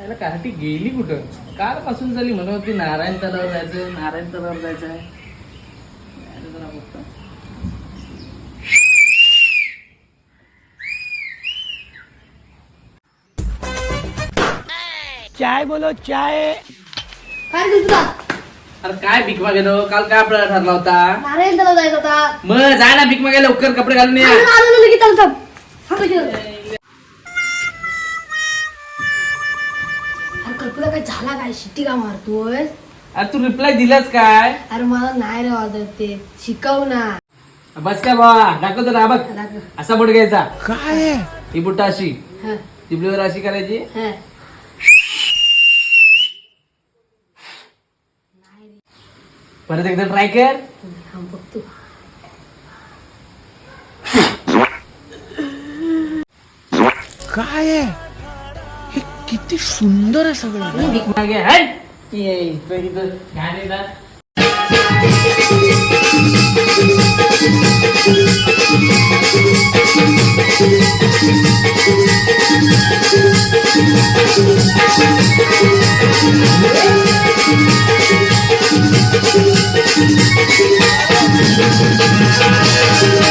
याला कार्टी गेली कुठं? कालपासून झाली म्हणत होती नारायण तलावर जायचं, नारायण तलावर जायचं आहे. अरे जरा बघतो. चाय बोलो चाय. काय रे तुला? अरे काय भीक मागेलो? काल काय आपल्याला ठरला होता? नारायण तलाव जायचं होता. मग जाय ना भीक मागायला, लवकर कपडे घालून या. आलो लगेच चालतो. अरे कल्पना काय झाला काय शिट्टी का मारतोय? अरे तू रिप्लाय दिलाच काय? अरे मला नाही रे वाजत ते शिकव ना. बस काय बाबा, दाखवतो ना बघ. असा बोट घ्यायचा. काय ही बोट अशी, हा, टिबलीवर अशी करायची. हा. परत एकदा ट्राय कर. हा, बघतो. काय हे किती सुंदर आहे सगळं. भीक मागे हट. ये इथं इथं घाण आहे ना. Hey!